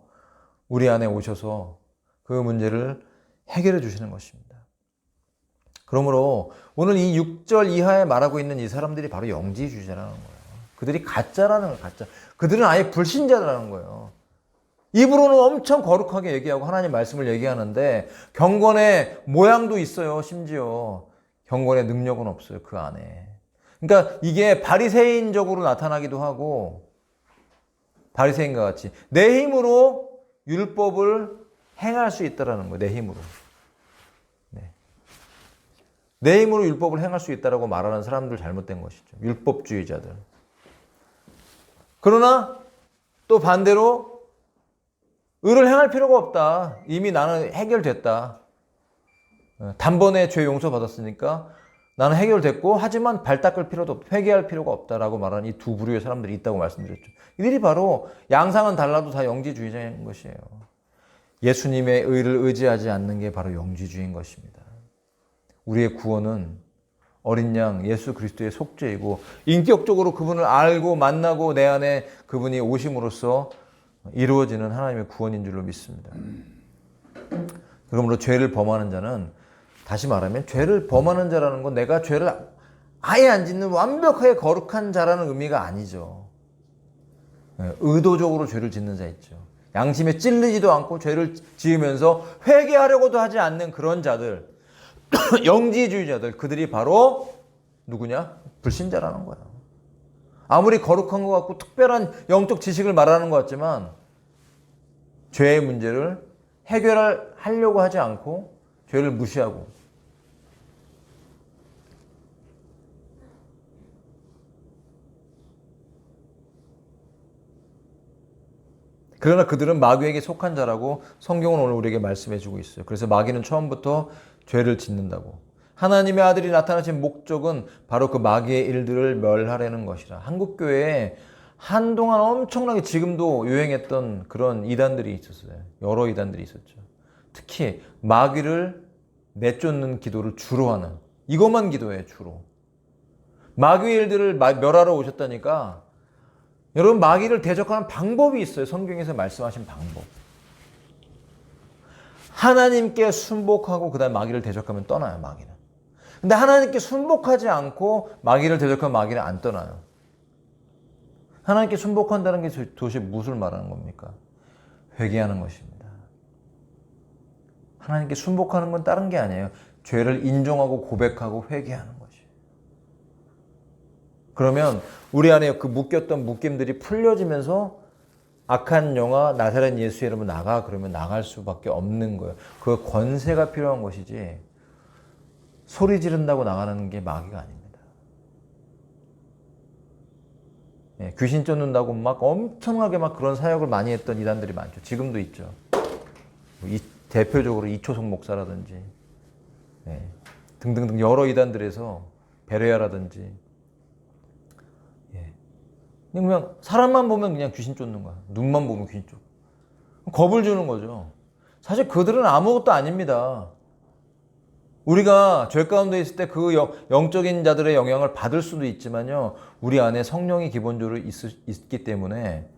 우리 안에 오셔서 그 문제를 해결해 주시는 것입니다. 그러므로 오늘 이 6절 이하에 말하고 있는 이 사람들이 바로 영지주의자라는 거예요. 그들이 가짜라는 거예요. 가짜. 그들은 아예 불신자라는 거예요. 입으로는 엄청 거룩하게 얘기하고 하나님 말씀을 얘기하는데 경건의 모양도 있어요. 심지어 경건의 능력은 없어요. 그 안에. 그러니까 이게 바리새인적으로 나타나기도 하고 바리새인과 같이 내 힘으로 율법을 행할 수 있다라는 거예요. 내 힘으로. 네. 내 힘으로 율법을 행할 수 있다라고 말하는 사람들 잘못된 것이죠. 율법주의자들. 그러나 또 반대로 의를 행할 필요가 없다. 이미 나는 해결됐다. 단번에 죄 용서받았으니까 나는 해결됐고 하지만 발 닦을 필요도 없다. 회개할 필요가 없다라고 말하는 이 두 부류의 사람들이 있다고 말씀드렸죠. 이들이 바로 양상은 달라도 다 영지주의자인 것이에요. 예수님의 의를 의지하지 않는 게 바로 영지주의인 것입니다. 우리의 구원은 어린 양 예수 그리스도의 속죄이고 인격적으로 그분을 알고 만나고 내 안에 그분이 오심으로써 이루어지는 하나님의 구원인 줄로 믿습니다. 그러므로 죄를 범하는 자는 다시 말하면 죄를 범하는 자라는 건 내가 죄를 아예 안 짓는 완벽하게 거룩한 자라는 의미가 아니죠. 의도적으로 죄를 짓는 자 있죠. 양심에 찔리지도 않고 죄를 지으면서 회개하려고도 하지 않는 그런 자들, 영지주의자들, 그들이 바로 누구냐? 불신자라는 거야. 아무리 거룩한 것 같고 특별한 영적 지식을 말하는 것 같지만 죄의 문제를 해결하려고 하지 않고 죄를 무시하고. 그러나 그들은 마귀에게 속한 자라고 성경은 오늘 우리에게 말씀해 주고 있어요. 그래서 마귀는 처음부터 죄를 짓는다고. 하나님의 아들이 나타나신 목적은 바로 그 마귀의 일들을 멸하려는 것이라. 한국교회에 한동안 엄청나게 지금도 유행했던 그런 이단들이 있었어요. 여러 이단들이 있었죠. 특히 마귀를 내쫓는 기도를 주로 하는, 이것만 기도해요, 주로. 마귀의 일들을 멸하러 오셨다니까. 여러분, 마귀를 대적하는 방법이 있어요. 성경에서 말씀하신 방법. 하나님께 순복하고 그 다음에 마귀를 대적하면 떠나요, 마귀는. 근데 하나님께 순복하지 않고 마귀를 대적하면 마귀는 안 떠나요. 하나님께 순복한다는 게 도대체 무엇을 말하는 겁니까? 회개하는 것입니다. 하나님께 순복하는 건 다른 게 아니에요. 죄를 인정하고 고백하고 회개하는 것이에요. 그러면 우리 안에 그 묶였던 묶임들이 풀려지면서 악한 영아 나사렛 예수 이름으로 나가, 그러면 나갈 수밖에 없는 거예요. 그 권세가 필요한 것이지 소리 지른다고 나가는 게 마귀가 아닙니다. 예, 귀신 쫓는다고 막 엄청나게 막 그런 사역을 많이 했던 이단들이 많죠. 지금도 있죠. 대표적으로 이초석 목사라든지, 예, 등등등 여러 이단들에서 베레아라든지, 예, 그냥 사람만 보면 그냥 귀신 쫓는 거야. 눈만 보면 귀신 쫓고 겁을 주는 거죠. 사실 그들은 아무것도 아닙니다. 우리가 죄 가운데 있을 때 그 영적인 자들의 영향을 받을 수도 있지만요, 우리 안에 성령이 기본적으로 있기 때문에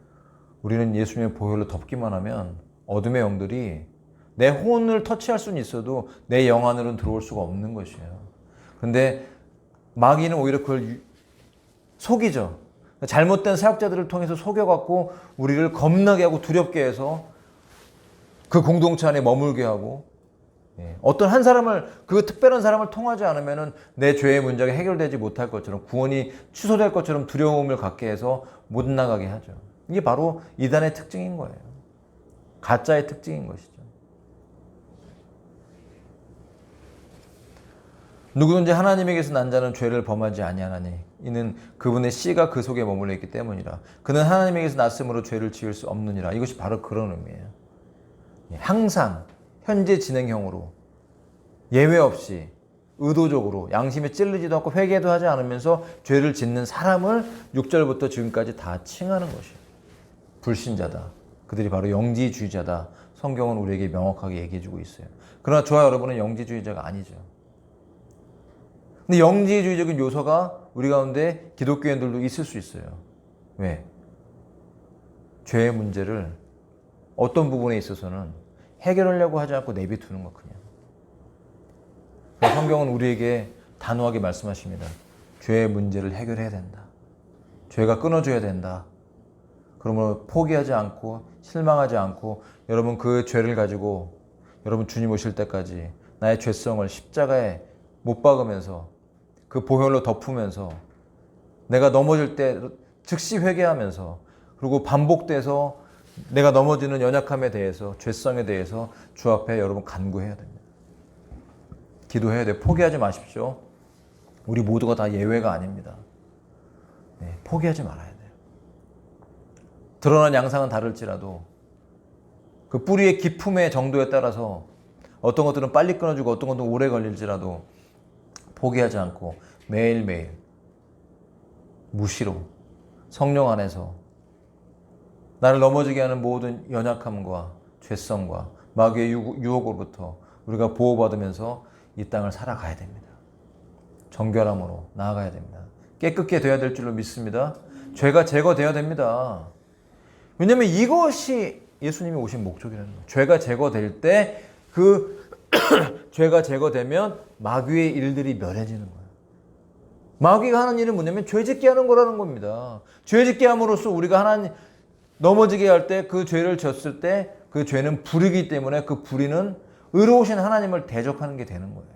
우리는 예수님의 보혈로 덮기만 하면 어둠의 영들이 내 혼을 터치할 수는 있어도 내 영 안으로는 들어올 수가 없는 것이에요. 그런데 마귀는 오히려 그걸 속이죠. 잘못된 사역자들을 통해서 속여갖고 우리를 겁나게 하고 두렵게 해서 그 공동체 안에 머물게 하고, 어떤 한 사람을, 그 특별한 사람을 통하지 않으면 내 죄의 문제가 해결되지 못할 것처럼, 구원이 취소될 것처럼 두려움을 갖게 해서 못 나가게 하죠. 이게 바로 이단의 특징인 거예요. 가짜의 특징인 것이죠. 누구든지 하나님에게서 난 자는 죄를 범하지 아니하나니 이는 그분의 씨가 그 속에 머물러 있기 때문이라. 그는 하나님에게서 났으므로 죄를 지을 수 없느니라. 이것이 바로 그런 의미예요. 항상 현재 진행형으로 예외 없이 의도적으로 양심에 찔리지도 않고 회개도 하지 않으면서 죄를 짓는 사람을 6절부터 지금까지 다 칭하는 것이에요. 불신자다. 그들이 바로 영지주의자다. 성경은 우리에게 명확하게 얘기해주고 있어요. 그러나 저와 여러분은 영지주의자가 아니죠. 근데 영지주의적인 요소가 우리 가운데 기독교인들도 있을 수 있어요. 왜? 죄의 문제를 어떤 부분에 있어서는 해결하려고 하지 않고 내비두는 것 그냥. 성경은 우리에게 단호하게 말씀하십니다. 죄의 문제를 해결해야 된다. 죄가 끊어져야 된다. 그러므로 포기하지 않고 실망하지 않고 여러분 그 죄를 가지고 여러분 주님 오실 때까지 나의 죄성을 십자가에 못 박으면서 그 보혈로 덮으면서 내가 넘어질 때 즉시 회개하면서 그리고 반복돼서 내가 넘어지는 연약함에 대해서 죄성에 대해서 주 앞에 여러분 간구해야 됩니다. 기도해야 돼요. 포기하지 마십시오. 우리 모두가 다 예외가 아닙니다. 포기하지 말아야 돼요. 드러난 양상은 다를지라도 그 뿌리의 깊음의 정도에 따라서 어떤 것들은 빨리 끊어지고 어떤 것들은 오래 걸릴지라도 포기하지 않고 매일매일 무시로 성령 안에서 나를 넘어지게 하는 모든 연약함과 죄성과 마귀의 유혹으로부터 우리가 보호받으면서 이 땅을 살아가야 됩니다. 정결함으로 나아가야 됩니다. 깨끗게 되어야 될 줄로 믿습니다. 죄가 제거되어야 됩니다. 왜냐하면 이것이 예수님이 오신 목적이라는 거예요. 죄가 제거될 때 그 죄가 제거되면 마귀의 일들이 멸해지는 거예요. 마귀가 하는 일은 뭐냐면 죄짓게 하는 거라는 겁니다. 죄짓게 함으로써 우리가 하나님 넘어지게 할 때 그 죄를 졌을 때 그 죄는 불이기 때문에 그 불의는 의로우신 하나님을 대적하는 게 되는 거예요.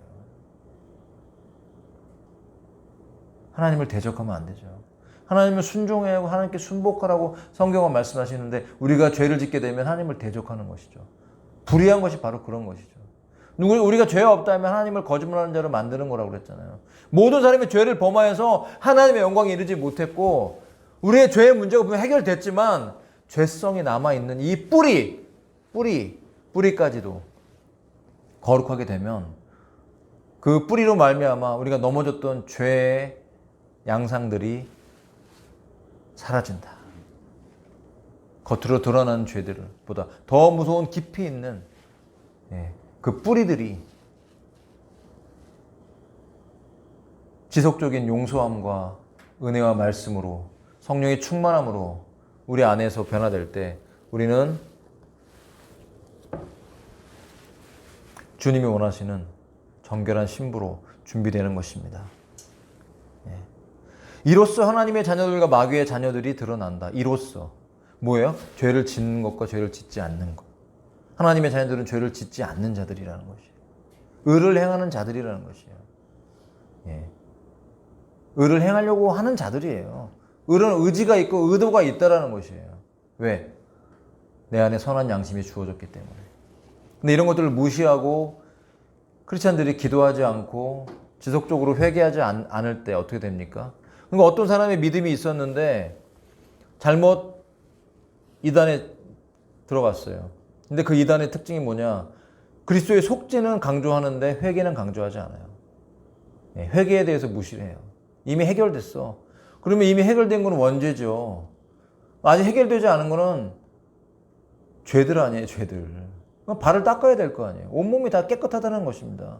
하나님을 대적하면 안 되죠. 하나님을 순종해야 하고 하나님께 순복하라고 성경은 말씀하시는데 우리가 죄를 짓게 되면 하나님을 대적하는 것이죠. 불의한 것이 바로 그런 것이죠. 우리가 죄 없다면 하나님을 거짓말하는 자로 만드는 거라고 그랬잖아요. 모든 사람이 죄를 범하여서 하나님의 영광에 이르지 못했고 우리의 죄의 문제가 분명 해결됐지만 죄성이 남아있는 이 뿌리까지도 거룩하게 되면 그 뿌리로 말미암아 우리가 넘어졌던 죄의 양상들이 사라진다. 겉으로 드러나는 죄들보다 더 무서운 깊이 있는 그 뿌리들이 지속적인 용서함과 은혜와 말씀으로 성령의 충만함으로 우리 안에서 변화될 때 우리는 주님이 원하시는 정결한 신부로 준비되는 것입니다. 이로써 하나님의 자녀들과 마귀의 자녀들이 드러난다. 이로써 뭐예요? 죄를 짓는 것과 죄를 짓지 않는 것. 하나님의 자녀들은 죄를 짓지 않는 자들이라는 것이에요. 의를 행하는 자들이라는 것이에요. 의를 행하려고 하는 자들이에요. 의는 의지가 있고 의도가 있다라는 것이에요. 왜? 내 안에 선한 양심이 주어졌기 때문에. 근데 이런 것들을 무시하고 크리스찬들이 기도하지 않고 지속적으로 회개하지 않을 때 어떻게 됩니까? 그러니까 어떤 사람의 믿음이 있었는데 잘못 이단에 들어갔어요. 근데 그 이단의 특징이 뭐냐? 그리스도의 속죄는 강조하는데 회개는 강조하지 않아요. 회개에 대해서 무시를 해요. 이미 해결됐어. 그러면 이미 해결된 건 원죄죠. 아직 해결되지 않은 거는 죄들 아니에요, 죄들. 발을 닦아야 될 거 아니에요. 온몸이 다 깨끗하다는 것입니다.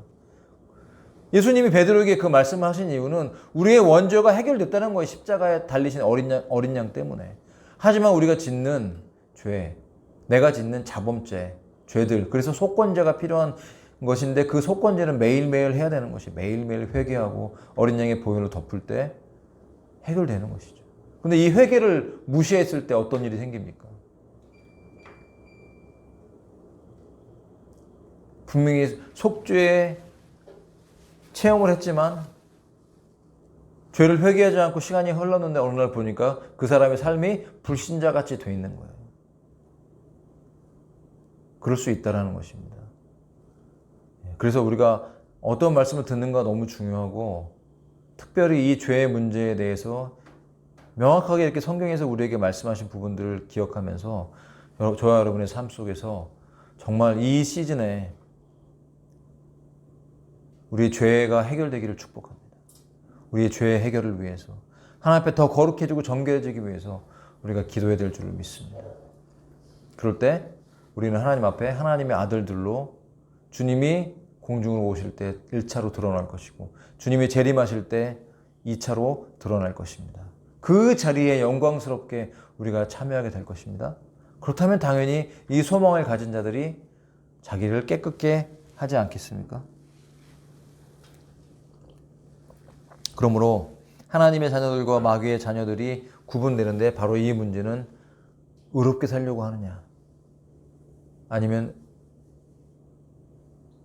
예수님이 베드로에게 그 말씀을 하신 이유는 우리의 원죄가 해결됐다는 거예요. 십자가에 달리신 어린 양 때문에. 하지만 우리가 짓는 죄, 내가 짓는 자범죄, 죄들, 그래서 속건제가 필요한 것인데 그 속건제는 매일매일 해야 되는 것이 매일매일 회개하고 어린 양의 보혈로 덮을 때 해결되는 것이죠. 근데 이 회개를 무시했을 때 어떤 일이 생깁니까? 분명히 속죄에 체험을 했지만 죄를 회개하지 않고 시간이 흘렀는데 어느 날 보니까 그 사람의 삶이 불신자같이 돼 있는 거예요. 그럴 수 있다는 것입니다. 그래서 우리가 어떤 말씀을 듣는가 너무 중요하고 특별히 이 죄의 문제에 대해서 명확하게 이렇게 성경에서 우리에게 말씀하신 부분들을 기억하면서 저와 여러분의 삶 속에서 정말 이 시즌에 우리의 죄가 해결되기를 축복합니다. 우리의 죄의 해결을 위해서 하나님 앞에 더 거룩해지고 정결해지기 위해서 우리가 기도해야 될 줄을 믿습니다. 그럴 때 우리는 하나님 앞에 하나님의 아들들로 주님이 공중으로 오실 때 1차로 드러날 것이고 주님이 재림하실 때 2차로 드러날 것입니다. 그 자리에 영광스럽게 우리가 참여하게 될 것입니다. 그렇다면 당연히 이 소망을 가진 자들이 자기를 깨끗게 하지 않겠습니까? 그러므로 하나님의 자녀들과 마귀의 자녀들이 구분되는데 바로 이 문제는 의롭게 살려고 하느냐 아니면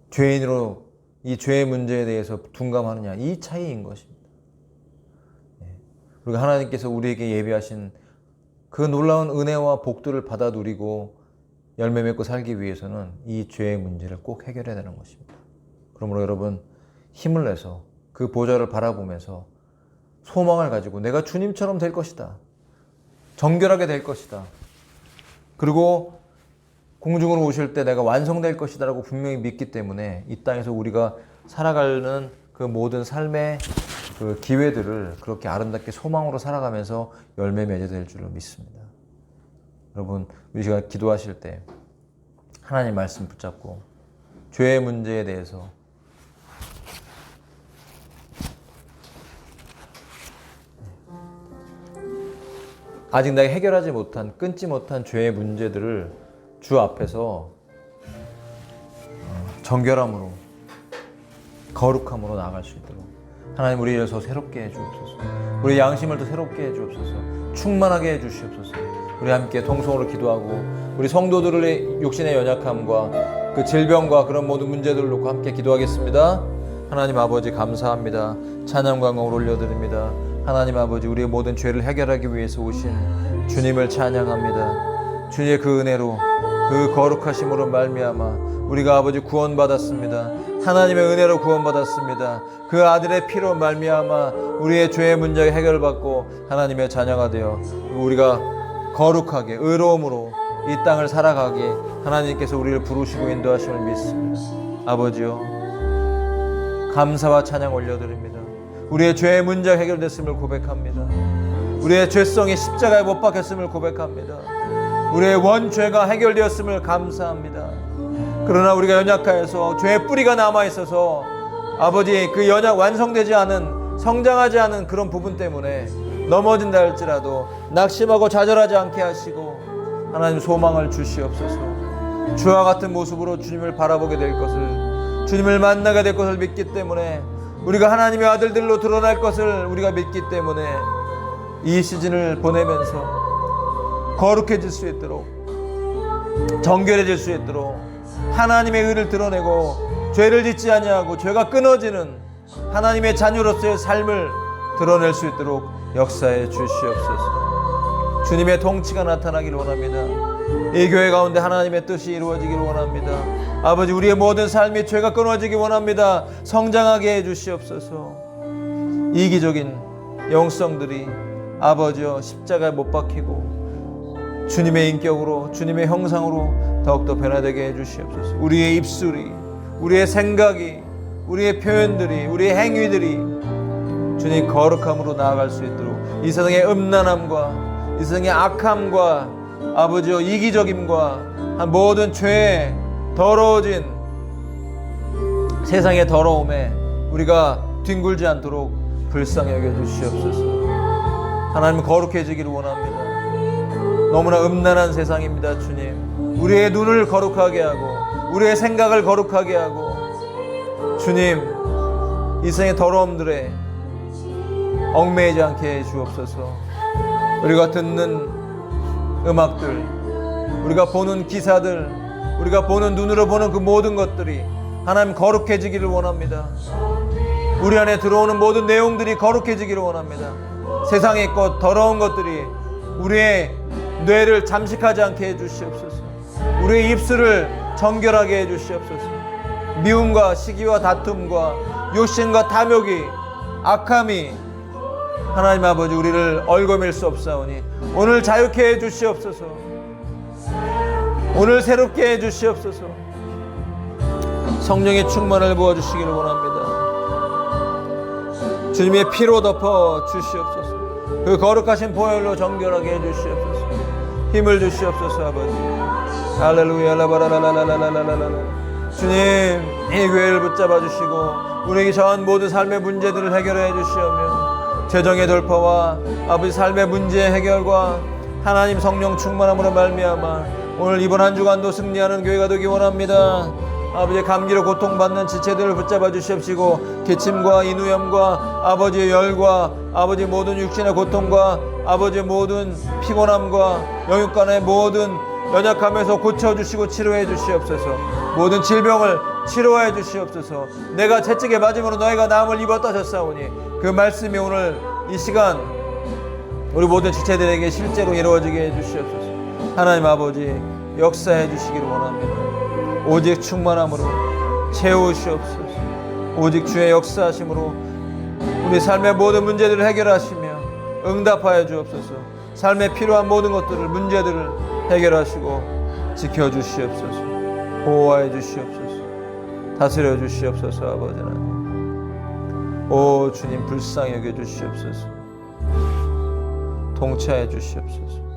죄인으로 이 죄의 문제에 대해서 둔감하느냐 이 차이인 것입니다. 그리고 하나님께서 우리에게 예비하신 그 놀라운 은혜와 복들을 받아 누리고 열매 맺고 살기 위해서는 이 죄의 문제를 꼭 해결해야 되는 것입니다. 그러므로 여러분 힘을 내서 그 보좌를 바라보면서 소망을 가지고 내가 주님처럼 될 것이다. 정결하게 될 것이다. 그리고 공중으로 오실 때 내가 완성될 것이다 라고 분명히 믿기 때문에 이 땅에서 우리가 살아가는 그 모든 삶의 그 기회들을 그렇게 아름답게 소망으로 살아가면서 열매 맺어야 될 줄로 믿습니다. 여러분 우리가 기도하실 때 하나님 말씀 붙잡고 죄의 문제에 대해서 아직 내가 해결하지 못한 끊지 못한 죄의 문제들을 주 앞에서 정결함으로 거룩함으로 나아갈 수 있도록 하나님 우리를 더 새롭게 해주옵소서. 우리 양심을 더 새롭게 해주옵소서. 충만하게 해주시옵소서. 우리 함께 통성으로 기도하고 우리 성도들의 육신의 연약함과 그 질병과 그런 모든 문제들을 놓고 함께 기도하겠습니다. 하나님 아버지 감사합니다. 찬양과 응원을 올려드립니다. 하나님 아버지 우리의 모든 죄를 해결하기 위해서 오신 주님을 찬양합니다. 주님의 그 은혜로 그 거룩하심으로 말미암아 우리가 아버지 구원받았습니다. 하나님의 은혜로 구원받았습니다. 그 아들의 피로 말미암아 우리의 죄의 문제가 해결받고 하나님의 자녀가 되어 우리가 거룩하게 의로움으로 이 땅을 살아가게 하나님께서 우리를 부르시고 인도하심을 믿습니다. 아버지요, 감사와 찬양 올려드립니다. 우리의 죄의 문제가 해결됐음을 고백합니다. 우리의 죄성이 십자가에 못 박혔음을 고백합니다. 우리의 원죄가 해결되었음을 감사합니다. 그러나 우리가 연약하여서 죄의 뿌리가 남아있어서 아버지 그 연약 완성되지 않은 성장하지 않은 그런 부분 때문에 넘어진다 할지라도 낙심하고 좌절하지 않게 하시고 하나님 소망을 주시옵소서. 주와 같은 모습으로 주님을 바라보게 될 것을, 주님을 만나게 될 것을 믿기 때문에, 우리가 하나님의 아들들로 드러날 것을 우리가 믿기 때문에 이 시즌을 보내면서 거룩해질 수 있도록, 정결해질 수 있도록 하나님의 의를 드러내고 죄를 짓지 아니하고 죄가 끊어지는 하나님의 자녀로서의 삶을 드러낼 수 있도록 역사해 주시옵소서. 주님의 통치가 나타나기를 원합니다. 이 교회 가운데 하나님의 뜻이 이루어지기를 원합니다. 아버지, 우리의 모든 삶이 죄가 끊어지기 원합니다. 성장하게 해 주시옵소서. 이기적인 영성들이 아버지여 십자가에 못 박히고 주님의 인격으로, 주님의 형상으로 더욱더 변화되게 해 주시옵소서. 우리의 입술이, 우리의 생각이, 우리의 표현들이, 우리의 행위들이 주님 거룩함으로 나아갈 수 있도록 이 세상의 음란함과 이 세상의 악함과 아버지여 이기적임과 모든 죄에 더러워진 세상의 더러움에 우리가 뒹굴지 않도록 불쌍히 여겨주시옵소서. 하나님 거룩해지기를 원합니다. 너무나 음란한 세상입니다. 주님, 우리의 눈을 거룩하게 하고 우리의 생각을 거룩하게 하고 주님, 이 세상의 더러움들에 얽매이지 않게 해 주옵소서. 우리가 듣는 음악들, 우리가 보는 기사들, 우리가 보는 눈으로 보는 그 모든 것들이 하나님 거룩해지기를 원합니다. 우리 안에 들어오는 모든 내용들이 거룩해지기를 원합니다. 세상에 있고 더러운 것들이 우리의 뇌를 잠식하지 않게 해주시옵소서. 우리의 입술을 정결하게 해주시옵소서. 미움과 시기와 다툼과 욕심과 탐욕이, 악함이 하나님 아버지 우리를 얽어맬 수 없사오니 오늘 자유케 해주시옵소서. 오늘 새롭게 해주시옵소서. 성령의 충만을 부어주시기를 원합니다. 주님의 피로 덮어 주시옵소서. 그 거룩하신 보혈로 정결하게 해주시옵소서. 힘을 주시옵소서. 아버지 할렐루야. 라바라라라라라라라. 주님, 이 교회를 붙잡아 주시고 우리에게 처한 모든 삶의 문제들을 해결해 주시오며 재정의 돌파와 아버지 삶의 문제의 해결과 하나님 성령 충만함으로 말미암아 오늘 이번 한 주간도 승리하는 교회가 되기 원합니다. 아버지 감기로 고통받는 지체들을 붙잡아 주시옵시고 기침과 인후염과 아버지의 열과 아버지 모든 육신의 고통과 아버지 모든 피곤함과 영육간의 모든 연약함에서 고쳐주시고 치료해 주시옵소서. 모든 질병을 치료해 주시옵소서. 내가 채찍에 맞음으로 너희가 나음을 입었다 하셨사오니 그 말씀이 오늘 이 시간 우리 모든 지체들에게 실제로 이루어지게 해 주시옵소서. 하나님 아버지 역사해 주시기를 원합니다. 오직 충만함으로 채우시옵소서. 오직 주의 역사하심으로 우리 삶의 모든 문제들을 해결하시며 응답하여 주옵소서. 삶에 필요한 모든 것들을, 문제들을 해결하시고 지켜주시옵소서. 보호하여 주시옵소서. 다스려 주시옵소서. 아버지 하나님, 오 주님 불쌍히 여겨 주시옵소서. 통치하여 주시옵소서.